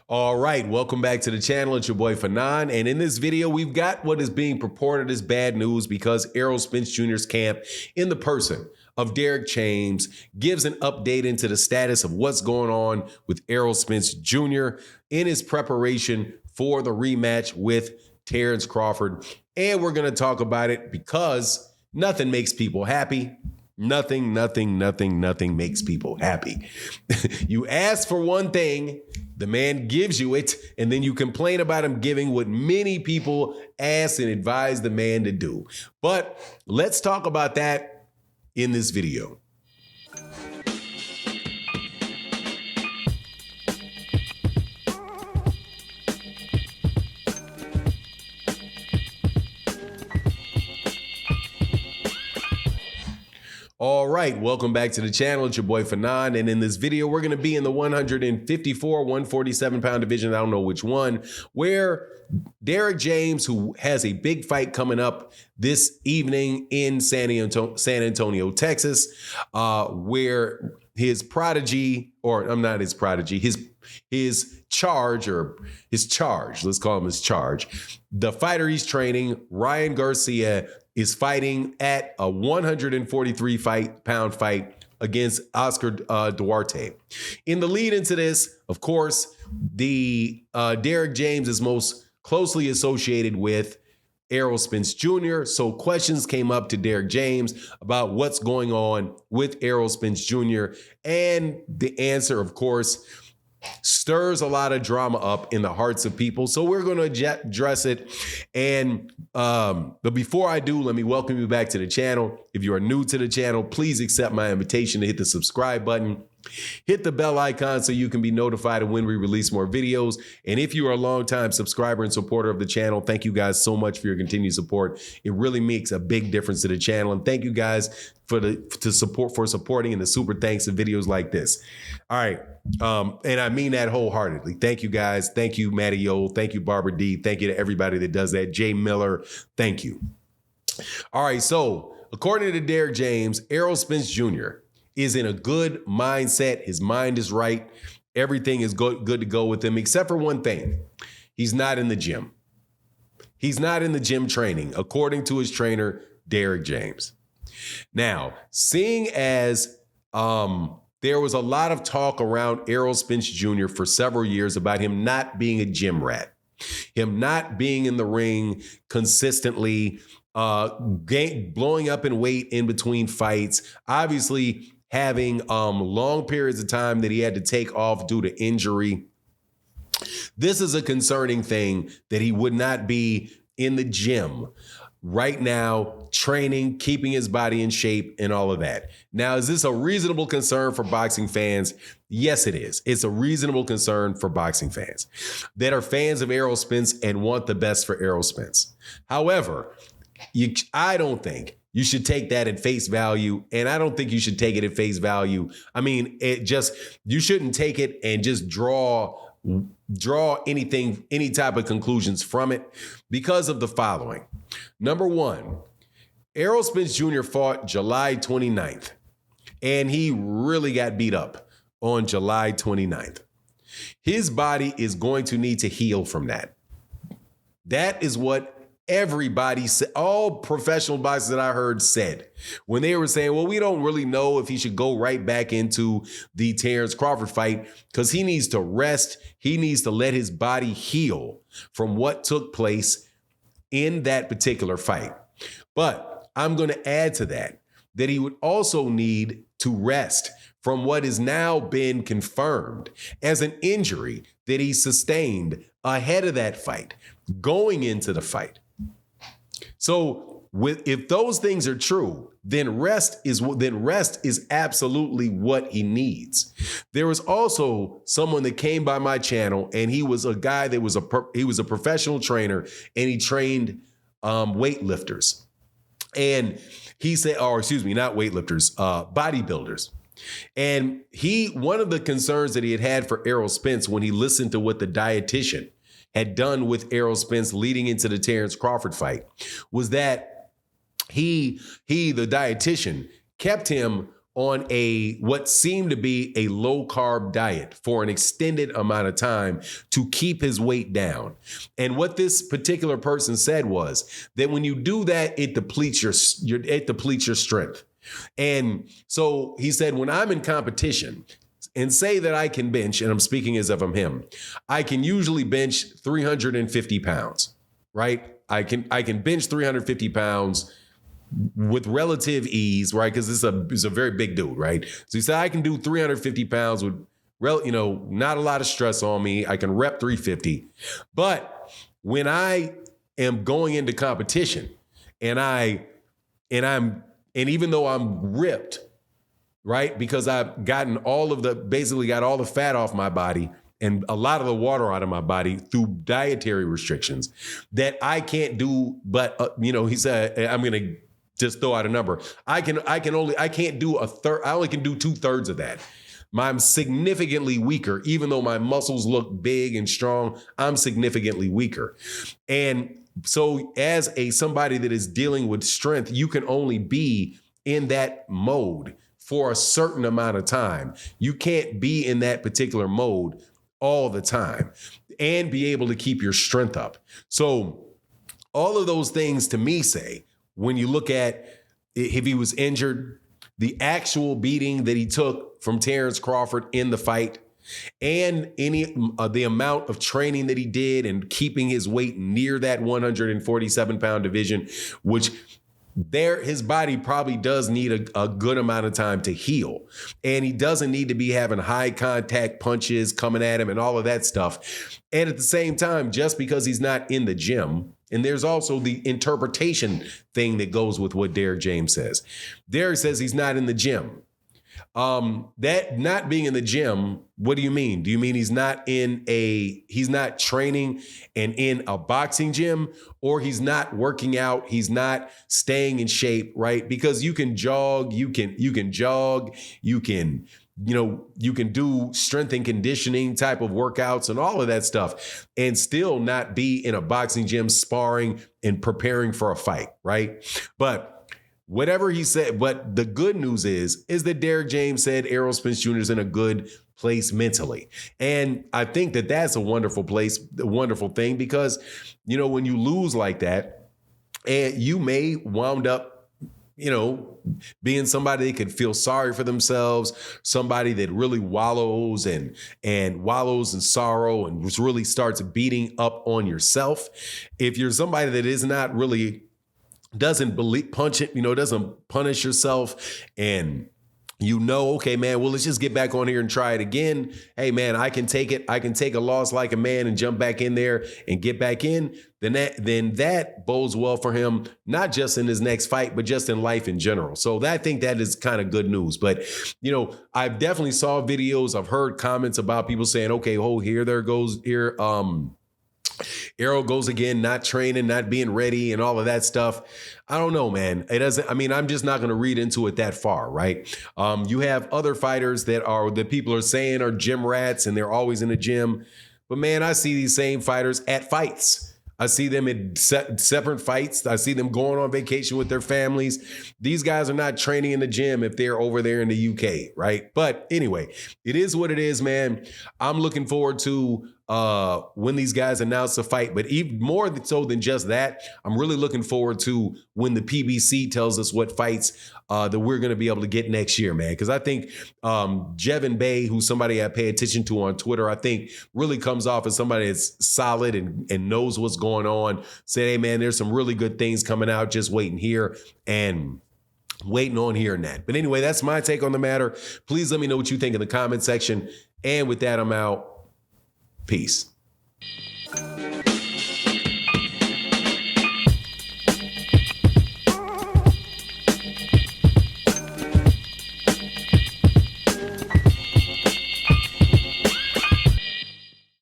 All right, welcome back to the channel. It's your boy Fanon, and in this video, we've got what is being purported as bad news because Errol Spence Jr.'s camp, in the person of Derrick James, gives an update into the status of what's going on with Errol Spence Jr. in his preparation for the rematch with Terrence Crawford. And we're going to talk about it because nothing makes people happy. Nothing makes people happy. You ask for one thing, the man gives you it, and then you complain about him giving what many people ask and advise the man to do. But let's talk about that in this video. All right, welcome back to the channel. It's your boy Fanon, and in this video, we're going to be in the 154, 147 pound division. I don't know which one, where Derrick James, who has a big fight coming up this evening in San Antonio, Texas, where his prodigy, or I'm not his prodigy, his charge, let's call him his charge. The fighter he's training, Ryan Garcia, is fighting at a 143-pound fight against Oscar Duarte. In the lead into this, of course, the Derrick James is most closely associated with Errol Spence Jr. So questions came up to Derrick James about what's going on with Errol Spence Jr. And the answer, of course, stirs a lot of drama up in the hearts of people. So we're going to address it. And but before I do, let me welcome you back to the channel. If you are new to the channel, please accept my invitation to hit the subscribe button. Hit the bell icon so you can be notified of when we release more videos. And if you are a longtime subscriber and supporter of the channel, thank you guys so much for your continued support. It really makes a big difference to the channel. And thank you guys for supporting and the super thanks of videos like this. All right. And I mean that wholeheartedly. Thank you guys. Thank you, Matty Yo. Thank you, Barbara D. Thank you to everybody that does that. Jay Miller. Thank you. All right. So according to Derrick James, Errol Spence Jr. is in a good mindset. His mind is right. Everything is good to go with him, except for one thing. He's not in the gym. He's not in the gym training, according to his trainer, Derrick James. Now, seeing as there was a lot of talk around Errol Spence Jr. for several years about him not being a gym rat, him not being in the ring consistently, blowing up in weight in between fights, obviously having long periods of time that he had to take off due to injury. This is a concerning thing that he would not be in the gym right now, training, keeping his body in shape and all of that. Now, is this a reasonable concern for boxing fans? Yes, it is. It's a reasonable concern for boxing fans that are fans of Errol Spence and want the best for Errol Spence. However, I don't think you should take that at face value, and I don't think you should take it at face value. I mean, you shouldn't take it and just draw any type of conclusions from it because of the following. Number one, Errol Spence Jr. fought July 29th, and he really got beat up on July 29th. His body is going to need to heal from that. That is what everybody said, all professional boxers that I heard said when they were saying, well, we don't really know if he should go right back into the Terrence Crawford fight because he needs to rest. He needs to let his body heal from what took place in that particular fight. But I'm going to add to that he would also need to rest from what has now been confirmed as an injury that he sustained ahead of that fight, going into the fight. So if those things are true, then rest is absolutely what he needs. There was also someone that came by my channel, and he was a guy that he was a professional trainer, and he trained weightlifters. And he said, or excuse me, not weightlifters, bodybuilders. And one of the concerns that he had for Errol Spence when he listened to what the dietitian had done with Errol Spence leading into the Terrence Crawford fight was that the dietitian kept him on what seemed to be a low carb diet for an extended amount of time to keep his weight down. And what this particular person said was that when you do that, it depletes your strength. And so he said, when I'm in competition and say that I can bench, and I'm speaking as if I'm him, I can usually bench 350 pounds, right? I can bench 350 pounds with relative ease, right? Because it's a very big dude, right? So he said, I can do 350 pounds with, not a lot of stress on me. I can rep 350. But when I am going into competition and even though I'm ripped, right? Because I've basically got all the fat off my body and a lot of the water out of my body through dietary restrictions that I can't do. But, he said, I'm going to just throw out a number. I can't do a third. I only can do 2/3 of that. I'm significantly weaker, even though my muscles look big and strong. I'm significantly weaker. And so as somebody that is dealing with strength, you can only be in that mode for a certain amount of time. You can't be in that particular mode all the time and be able to keep your strength up. So all of those things to me say, when you look at if he was injured, the actual beating that he took from Terrence Crawford in the fight, and the amount of training that he did and keeping his weight near that 147 pound division, which his body probably does need a good amount of time to heal. And he doesn't need to be having high contact punches coming at him and all of that stuff. And at the same time, just because he's not in the gym, and there's also the interpretation thing that goes with what Derrick James says. Derrick says he's not in the gym. That not being in the gym, what do you mean? Do you mean he's not training and in a boxing gym, or he's not working out, he's not staying in shape, right? Because you can jog, you can do strength and conditioning type of workouts and all of that stuff and still not be in a boxing gym sparring and preparing for a fight, right? But whatever he said, but the good news is that Derrick James said Errol Spence Jr. is in a good place mentally. And I think that that's a wonderful place, a wonderful thing, because, when you lose like that, and you may wound up, being somebody that could feel sorry for themselves, somebody that really wallows and wallows in sorrow and really starts beating up on yourself. If you're somebody that is not really doesn't punish yourself, and okay, man, well, let's just get back on here and try it again. Hey, man, I can take it. I can take a loss like a man and jump back in there and get back in. Then that bodes well for him, not just in his next fight, but just in life in general. So I think that is kind of good news. But, I've definitely saw videos. I've heard comments about people saying, okay, Errol goes again, not training, not being ready and all of that stuff. I don't know, man. I'm just not going to read into it that far, right? You have other fighters that people are saying are gym rats and they're always in the gym. But man, I see these same fighters at fights. I see them in separate fights. I see them going on vacation with their families. These guys are not training in the gym if they're over there in the UK, right? But anyway, it is what it is, man. I'm looking forward to when these guys announce the fight. But even more so than just that, I'm really looking forward to when the PBC tells us what fights that we're going to be able to get next year, man. Because I think Jevin Bay, who's somebody I pay attention to on Twitter, I think really comes off as somebody that's solid and knows what's going on. Say, hey, man, there's some really good things coming out. Just waiting here and waiting on hearing that. But anyway, that's my take on the matter. Please let me know what you think in the comment section. And with that, I'm out. Peace.